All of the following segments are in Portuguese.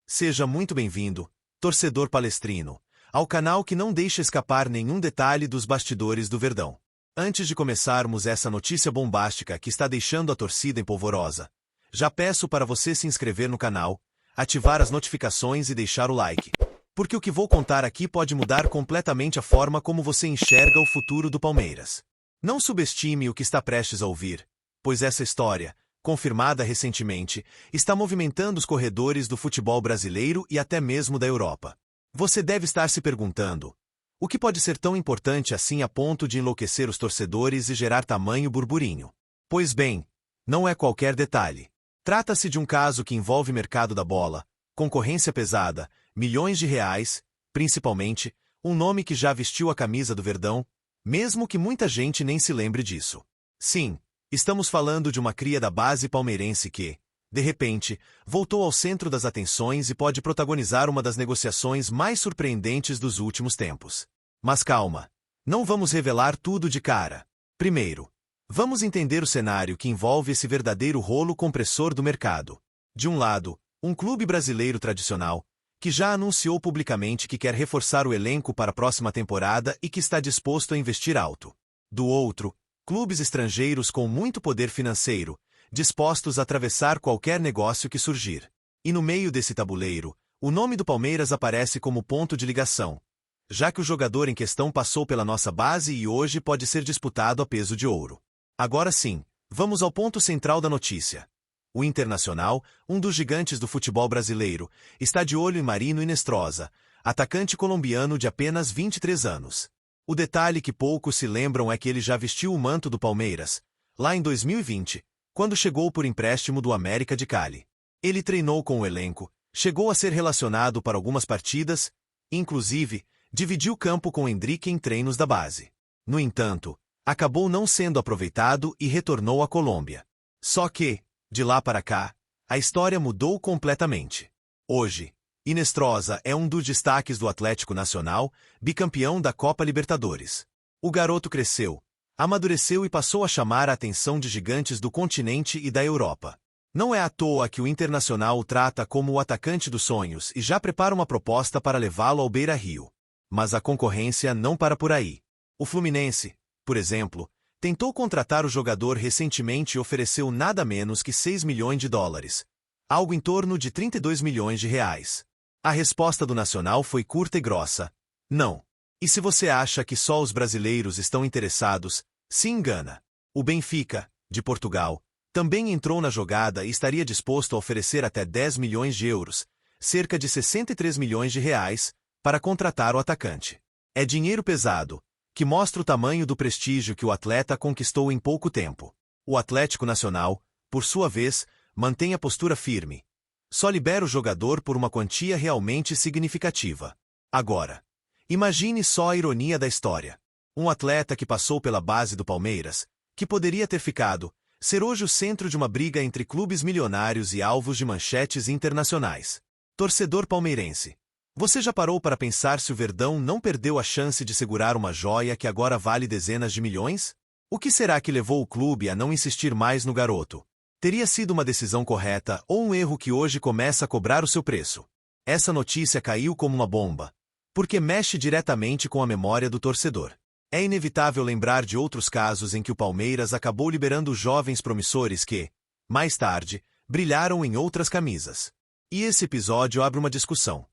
Seja muito bem-vindo, torcedor palestrino, ao canal que não deixa escapar nenhum detalhe dos bastidores do Verdão. Antes de começarmos essa notícia bombástica que está deixando a torcida empolvorosa, já peço para você se inscrever no canal, ativar as notificações e deixar o like. Porque o que vou contar aqui pode mudar completamente a forma como você enxerga o futuro do Palmeiras. Não subestime o que está prestes a ouvir, pois essa história, confirmada recentemente, está movimentando os corredores do futebol brasileiro e até mesmo da Europa. Você deve estar se perguntando: o que pode ser tão importante assim a ponto de enlouquecer os torcedores e gerar tamanho burburinho? Pois bem, não é qualquer detalhe. Trata-se de um caso que envolve mercado da bola, concorrência pesada, milhões de reais, principalmente, um nome que já vestiu a camisa do Verdão, mesmo que muita gente nem se lembre disso. Sim, estamos falando de uma cria da base palmeirense que, de repente, voltou ao centro das atenções e pode protagonizar uma das negociações mais surpreendentes dos últimos tempos. Mas calma, não vamos revelar tudo de cara. Primeiro, vamos entender o cenário que envolve esse verdadeiro rolo compressor do mercado. De um lado, um clube brasileiro tradicional, que já anunciou publicamente que quer reforçar o elenco para a próxima temporada e que está disposto a investir alto. Do outro, clubes estrangeiros com muito poder financeiro, dispostos a atravessar qualquer negócio que surgir. E no meio desse tabuleiro, o nome do Palmeiras aparece como ponto de ligação, já que o jogador em questão passou pela nossa base e hoje pode ser disputado a peso de ouro. Agora sim, vamos ao ponto central da notícia. O Internacional, um dos gigantes do futebol brasileiro, está de olho em Marino Inestrosa, atacante colombiano de apenas 23 anos. O detalhe que poucos se lembram é que ele já vestiu o manto do Palmeiras, lá em 2020, quando chegou por empréstimo do América de Cali. Ele treinou com o elenco, chegou a ser relacionado para algumas partidas, inclusive, dividiu campo com Endrique em treinos da base. No entanto, acabou não sendo aproveitado e retornou à Colômbia. Só que, de lá para cá, a história mudou completamente. Hoje, Inestrosa é um dos destaques do Atlético Nacional, bicampeão da Copa Libertadores. O garoto cresceu, amadureceu e passou a chamar a atenção de gigantes do continente e da Europa. Não é à toa que o Internacional o trata como o atacante dos sonhos e já prepara uma proposta para levá-lo ao Beira-Rio. Mas a concorrência não para por aí. O Fluminense, por exemplo, tentou contratar o jogador recentemente e ofereceu nada menos que 6 milhões de dólares, algo em torno de 32 milhões de reais. A resposta do Nacional foi curta e grossa: não. E se você acha que só os brasileiros estão interessados, se engana. O Benfica, de Portugal, também entrou na jogada e estaria disposto a oferecer até 10 milhões de euros, cerca de 63 milhões de reais, para contratar o atacante. É dinheiro pesado, que mostra o tamanho do prestígio que o atleta conquistou em pouco tempo. O Atlético Nacional, por sua vez, mantém a postura firme. Só libera o jogador por uma quantia realmente significativa. Agora, imagine só a ironia da história. Um atleta que passou pela base do Palmeiras, que poderia ter ficado, ser hoje o centro de uma briga entre clubes milionários e alvos de manchetes internacionais. Torcedor palmeirense, você já parou para pensar se o Verdão não perdeu a chance de segurar uma joia que agora vale dezenas de milhões? O que será que levou o clube a não insistir mais no garoto? Teria sido uma decisão correta ou um erro que hoje começa a cobrar o seu preço? Essa notícia caiu como uma bomba, porque mexe diretamente com a memória do torcedor. É inevitável lembrar de outros casos em que o Palmeiras acabou liberando jovens promissores que, mais tarde, brilharam em outras camisas. E esse episódio abre uma discussão.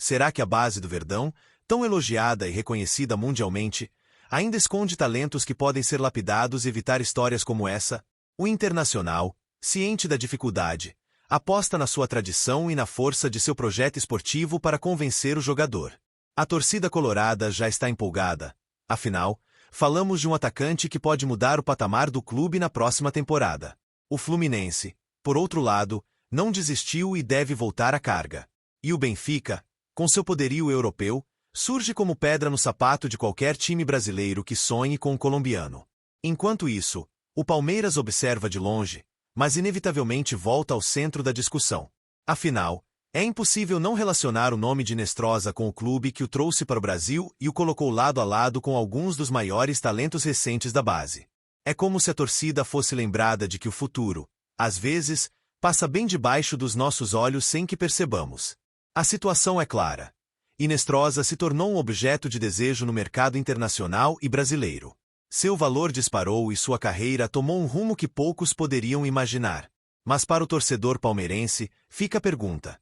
Será que a base do Verdão, tão elogiada e reconhecida mundialmente, ainda esconde talentos que podem ser lapidados e evitar histórias como essa? O Internacional, ciente da dificuldade, aposta na sua tradição e na força de seu projeto esportivo para convencer o jogador. A torcida colorada já está empolgada. Afinal, falamos de um atacante que pode mudar o patamar do clube na próxima temporada. O Fluminense, por outro lado, não desistiu e deve voltar à carga. E o Benfica, com seu poderio europeu, surge como pedra no sapato de qualquer time brasileiro que sonhe com o colombiano. Enquanto isso, o Palmeiras observa de longe, mas inevitavelmente volta ao centro da discussão. Afinal, é impossível não relacionar o nome de Inestrosa com o clube que o trouxe para o Brasil e o colocou lado a lado com alguns dos maiores talentos recentes da base. É como se a torcida fosse lembrada de que o futuro, às vezes, passa bem debaixo dos nossos olhos sem que percebamos. A situação é clara. Inestrosa se tornou um objeto de desejo no mercado internacional e brasileiro. Seu valor disparou e sua carreira tomou um rumo que poucos poderiam imaginar. Mas para o torcedor palmeirense, fica a pergunta.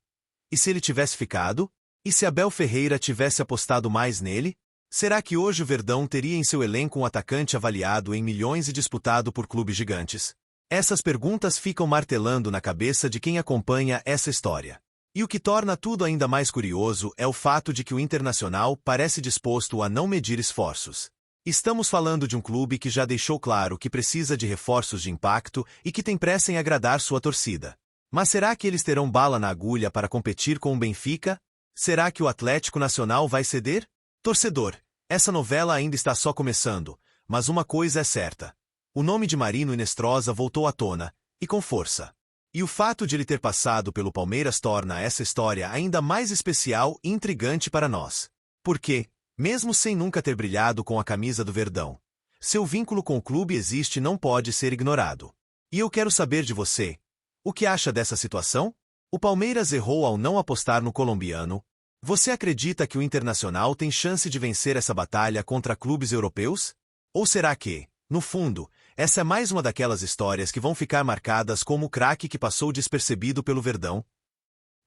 E se ele tivesse ficado? E se Abel Ferreira tivesse apostado mais nele? Será que hoje o Verdão teria em seu elenco um atacante avaliado em milhões e disputado por clubes gigantes? Essas perguntas ficam martelando na cabeça de quem acompanha essa história. E o que torna tudo ainda mais curioso é o fato de que o Internacional parece disposto a não medir esforços. Estamos falando de um clube que já deixou claro que precisa de reforços de impacto e que tem pressa em agradar sua torcida. Mas será que eles terão bala na agulha para competir com o Benfica? Será que o Atlético Nacional vai ceder? Torcedor, essa novela ainda está só começando, mas uma coisa é certa. O nome de Marino Inestrosa voltou à tona, e com força. E o fato de ele ter passado pelo Palmeiras torna essa história ainda mais especial e intrigante para nós. Porque, mesmo sem nunca ter brilhado com a camisa do Verdão, seu vínculo com o clube existe e não pode ser ignorado. E eu quero saber de você. O que acha dessa situação? O Palmeiras errou ao não apostar no colombiano? Você acredita que o Internacional tem chance de vencer essa batalha contra clubes europeus? Ou será que, no fundo, essa é mais uma daquelas histórias que vão ficar marcadas como o craque que passou despercebido pelo Verdão?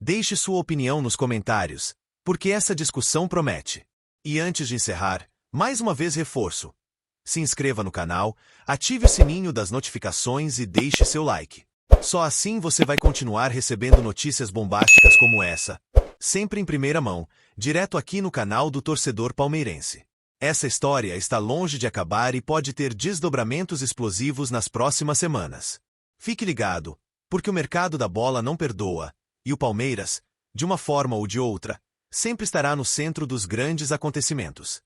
Deixe sua opinião nos comentários, porque essa discussão promete. E antes de encerrar, mais uma vez reforço. Se inscreva no canal, ative o sininho das notificações e deixe seu like. Só assim você vai continuar recebendo notícias bombásticas como essa, sempre em primeira mão, direto aqui no canal do torcedor palmeirense. Essa história está longe de acabar e pode ter desdobramentos explosivos nas próximas semanas. Fique ligado, porque o mercado da bola não perdoa, e o Palmeiras, de uma forma ou de outra, sempre estará no centro dos grandes acontecimentos.